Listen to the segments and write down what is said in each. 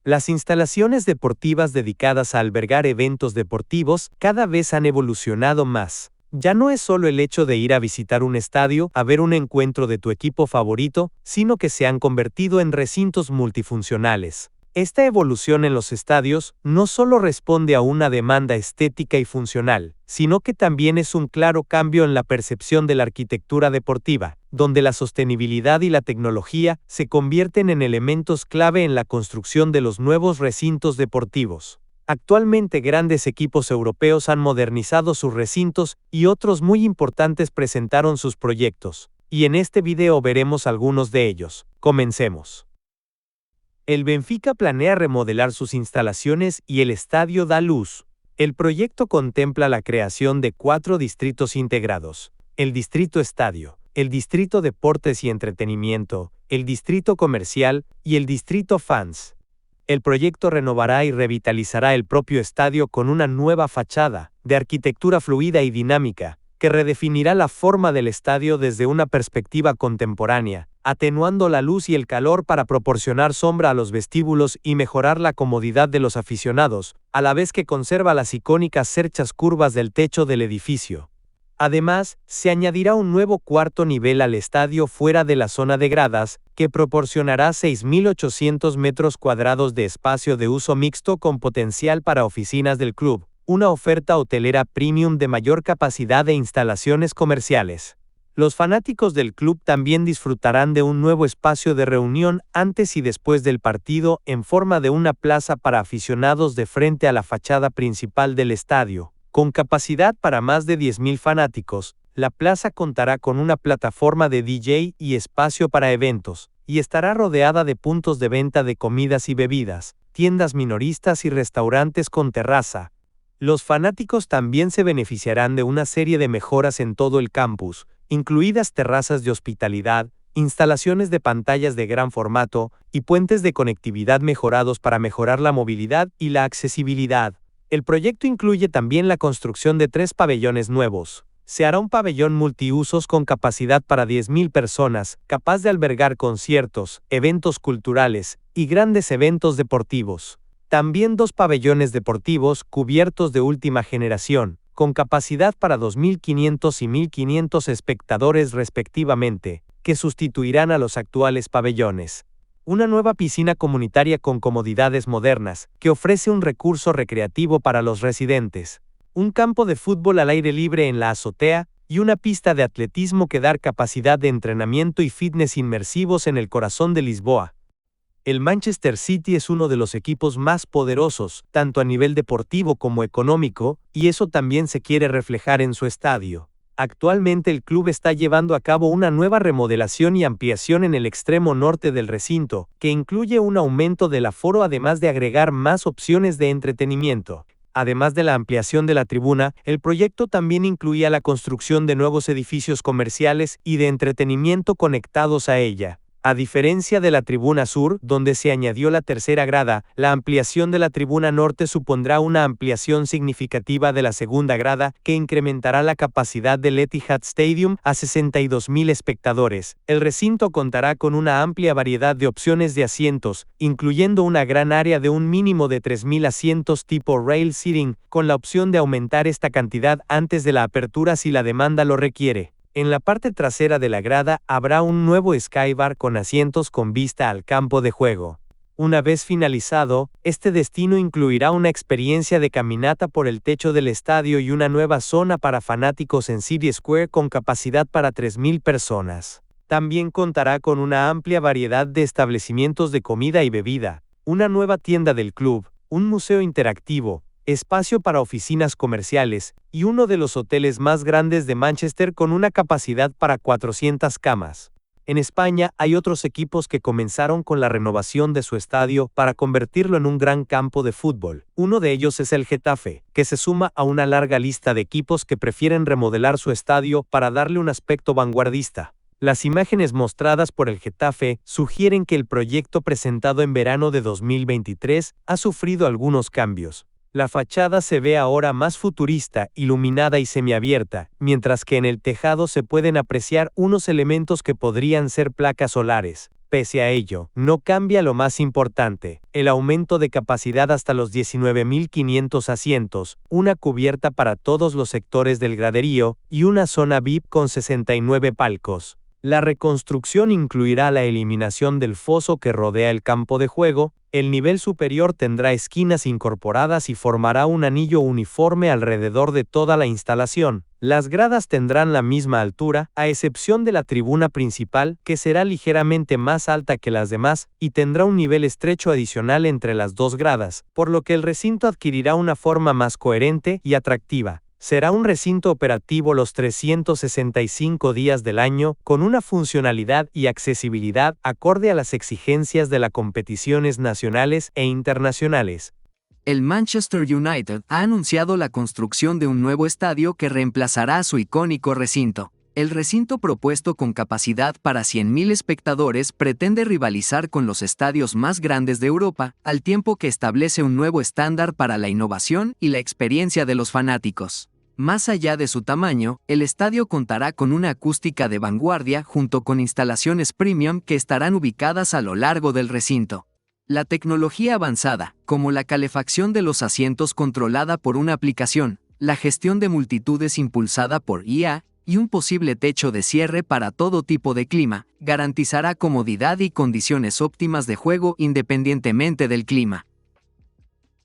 Las instalaciones deportivas dedicadas a albergar eventos deportivos cada vez han evolucionado más. Ya no es solo el hecho de ir a visitar un estadio, a ver un encuentro de tu equipo favorito, sino que se han convertido en recintos multifuncionales. Esta evolución en los estadios no solo responde a una demanda estética y funcional, sino que también es un claro cambio en la percepción de la arquitectura deportiva, donde la sostenibilidad y la tecnología se convierten en elementos clave en la construcción de los nuevos recintos deportivos. Actualmente grandes equipos europeos han modernizado sus recintos y otros muy importantes presentaron sus proyectos, y en este video veremos algunos de ellos. Comencemos. El Benfica planea remodelar sus instalaciones y el estadio da luz. El proyecto contempla la creación de 4 distritos integrados: el distrito estadio, el distrito deportes y entretenimiento, el distrito comercial y el distrito fans. El proyecto renovará y revitalizará el propio estadio con una nueva fachada, de arquitectura fluida y dinámica, que redefinirá la forma del estadio desde una perspectiva contemporánea, atenuando la luz y el calor para proporcionar sombra a los vestíbulos y mejorar la comodidad de los aficionados, a la vez que conserva las icónicas cerchas curvas del techo del edificio. Además, se añadirá un nuevo cuarto nivel al estadio fuera de la zona de gradas, que proporcionará 6.800 metros cuadrados de espacio de uso mixto con potencial para oficinas del club, una oferta hotelera premium de mayor capacidad e instalaciones comerciales. Los fanáticos del club también disfrutarán de un nuevo espacio de reunión antes y después del partido en forma de una plaza para aficionados de frente a la fachada principal del estadio. Con capacidad para más de 10.000 fanáticos, la plaza contará con una plataforma de DJ y espacio para eventos, y estará rodeada de puntos de venta de comidas y bebidas, tiendas minoristas y restaurantes con terraza. Los fanáticos también se beneficiarán de una serie de mejoras en todo el campus, incluidas terrazas de hospitalidad, instalaciones de pantallas de gran formato y puentes de conectividad mejorados para mejorar la movilidad y la accesibilidad. El proyecto incluye también la construcción de 3 pabellones nuevos. Se hará un pabellón multiusos con capacidad para 10.000 personas, capaz de albergar conciertos, eventos culturales y grandes eventos deportivos. También 2 pabellones deportivos cubiertos de última generación, con capacidad para 2.500 y 1.500 espectadores respectivamente, que sustituirán a los actuales pabellones. Una nueva piscina comunitaria con comodidades modernas, que ofrece un recurso recreativo para los residentes. Un campo de fútbol al aire libre en la azotea, y una pista de atletismo que da capacidad de entrenamiento y fitness inmersivos en el corazón de Lisboa. El Manchester City es uno de los equipos más poderosos, tanto a nivel deportivo como económico, y eso también se quiere reflejar en su estadio. Actualmente el club está llevando a cabo una nueva remodelación y ampliación en el extremo norte del recinto, que incluye un aumento del aforo además de agregar más opciones de entretenimiento. Además de la ampliación de la tribuna, el proyecto también incluía la construcción de nuevos edificios comerciales y de entretenimiento conectados a ella. A diferencia de la tribuna sur, donde se añadió la tercera grada, la ampliación de la tribuna norte supondrá una ampliación significativa de la segunda grada, que incrementará la capacidad del Etihad Stadium a 62.000 espectadores. El recinto contará con una amplia variedad de opciones de asientos, incluyendo una gran área de un mínimo de 3.000 asientos tipo rail seating, con la opción de aumentar esta cantidad antes de la apertura si la demanda lo requiere. En la parte trasera de la grada habrá un nuevo skybar con asientos con vista al campo de juego. Una vez finalizado, este destino incluirá una experiencia de caminata por el techo del estadio y una nueva zona para fanáticos en City Square con capacidad para 3.000 personas. También contará con una amplia variedad de establecimientos de comida y bebida, una nueva tienda del club, un museo interactivo, espacio para oficinas comerciales, y uno de los hoteles más grandes de Manchester con una capacidad para 400 camas. En España hay otros equipos que comenzaron con la renovación de su estadio para convertirlo en un gran campo de fútbol. Uno de ellos es el Getafe, que se suma a una larga lista de equipos que prefieren remodelar su estadio para darle un aspecto vanguardista. Las imágenes mostradas por el Getafe sugieren que el proyecto presentado en verano de 2023 ha sufrido algunos cambios. La fachada se ve ahora más futurista, iluminada y semiabierta, mientras que en el tejado se pueden apreciar unos elementos que podrían ser placas solares. Pese a ello, no cambia lo más importante, el aumento de capacidad hasta los 19.500 asientos, una cubierta para todos los sectores del graderío, y una zona VIP con 69 palcos. La reconstrucción incluirá la eliminación del foso que rodea el campo de juego, el nivel superior tendrá esquinas incorporadas y formará un anillo uniforme alrededor de toda la instalación. Las gradas tendrán la misma altura, a excepción de la tribuna principal, que será ligeramente más alta que las demás, y tendrá un nivel estrecho adicional entre las dos gradas, por lo que el recinto adquirirá una forma más coherente y atractiva. Será un recinto operativo los 365 días del año, con una funcionalidad y accesibilidad acorde a las exigencias de las competiciones nacionales e internacionales. El Manchester United ha anunciado la construcción de un nuevo estadio que reemplazará a su icónico recinto. El recinto propuesto con capacidad para 100.000 espectadores pretende rivalizar con los estadios más grandes de Europa, al tiempo que establece un nuevo estándar para la innovación y la experiencia de los fanáticos. Más allá de su tamaño, el estadio contará con una acústica de vanguardia junto con instalaciones premium que estarán ubicadas a lo largo del recinto. La tecnología avanzada, como la calefacción de los asientos controlada por una aplicación, la gestión de multitudes impulsada por IA, y un posible techo de cierre para todo tipo de clima, garantizará comodidad y condiciones óptimas de juego independientemente del clima.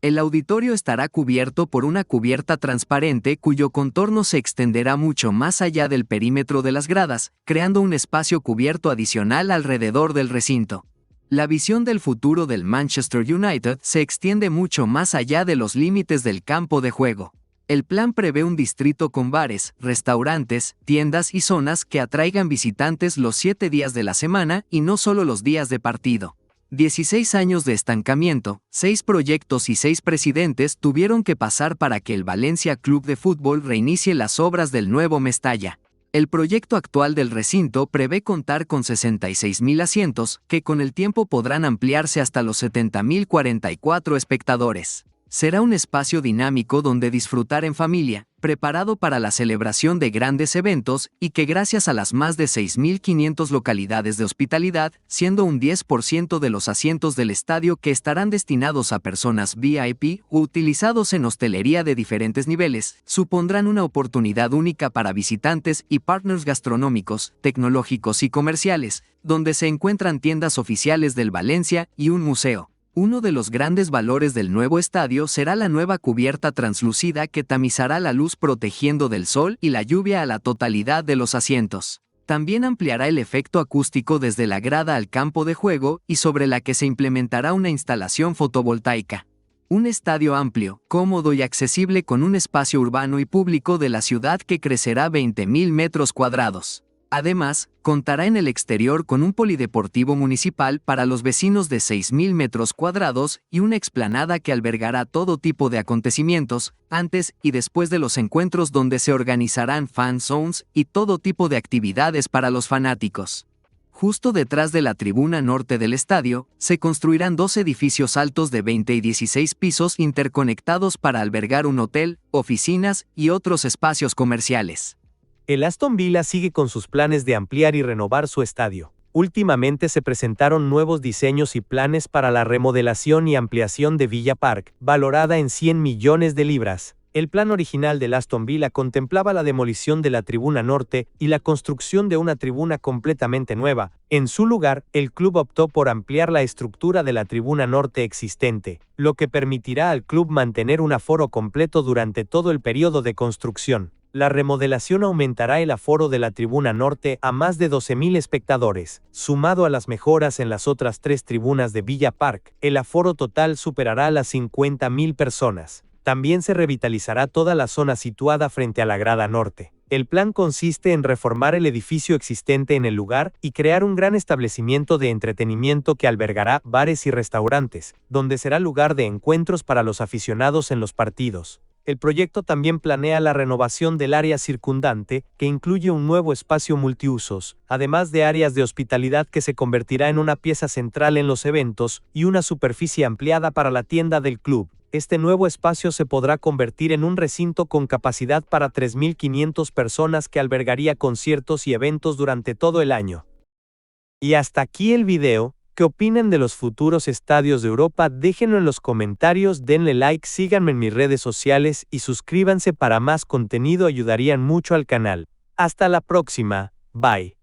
El auditorio estará cubierto por una cubierta transparente cuyo contorno se extenderá mucho más allá del perímetro de las gradas, creando un espacio cubierto adicional alrededor del recinto. La visión del futuro del Manchester United se extiende mucho más allá de los límites del campo de juego. El plan prevé un distrito con bares, restaurantes, tiendas y zonas que atraigan visitantes los 7 días de la semana y no solo los días de partido. 16 años de estancamiento, 6 proyectos y 6 presidentes tuvieron que pasar para que el Valencia Club de Fútbol reinicie las obras del nuevo Mestalla. El proyecto actual del recinto prevé contar con 66.000 asientos, que con el tiempo podrán ampliarse hasta los 70.044 espectadores. Será un espacio dinámico donde disfrutar en familia, preparado para la celebración de grandes eventos y que gracias a las más de 6.500 localidades de hospitalidad, siendo un 10% de los asientos del estadio que estarán destinados a personas VIP o utilizados en hostelería de diferentes niveles, supondrán una oportunidad única para visitantes y partners gastronómicos, tecnológicos y comerciales, donde se encuentran tiendas oficiales del Valencia y un museo. Uno de los grandes valores del nuevo estadio será la nueva cubierta translúcida que tamizará la luz protegiendo del sol y la lluvia a la totalidad de los asientos. También ampliará el efecto acústico desde la grada al campo de juego y sobre la que se implementará una instalación fotovoltaica. Un estadio amplio, cómodo y accesible con un espacio urbano y público de la ciudad que crecerá 20.000 metros cuadrados. Además, contará en el exterior con un polideportivo municipal para los vecinos de 6.000 metros cuadrados y una explanada que albergará todo tipo de acontecimientos, antes y después de los encuentros donde se organizarán fan zones y todo tipo de actividades para los fanáticos. Justo detrás de la tribuna norte del estadio, se construirán 2 edificios altos de 20 y 16 pisos interconectados para albergar un hotel, oficinas y otros espacios comerciales. El Aston Villa sigue con sus planes de ampliar y renovar su estadio. Últimamente se presentaron nuevos diseños y planes para la remodelación y ampliación de Villa Park, valorada en 100 millones de libras. El plan original del Aston Villa contemplaba la demolición de la tribuna norte y la construcción de una tribuna completamente nueva. En su lugar, el club optó por ampliar la estructura de la tribuna norte existente, lo que permitirá al club mantener un aforo completo durante todo el periodo de construcción. La remodelación aumentará el aforo de la tribuna norte a más de 12.000 espectadores. Sumado a las mejoras en las otras 3 tribunas de Villa Park, el aforo total superará las 50.000 personas. También se revitalizará toda la zona situada frente a la grada norte. El plan consiste en reformar el edificio existente en el lugar y crear un gran establecimiento de entretenimiento que albergará bares y restaurantes, donde será lugar de encuentros para los aficionados en los partidos. El proyecto también planea la renovación del área circundante, que incluye un nuevo espacio multiusos, además de áreas de hospitalidad que se convertirá en una pieza central en los eventos, y una superficie ampliada para la tienda del club. Este nuevo espacio se podrá convertir en un recinto con capacidad para 3.500 personas que albergaría conciertos y eventos durante todo el año. Y hasta aquí el video. ¿Qué opinan de los futuros estadios de Europa? Déjenlo en los comentarios, denle like, síganme en mis redes sociales y suscríbanse para más contenido, ayudarían mucho al canal. Hasta la próxima, bye.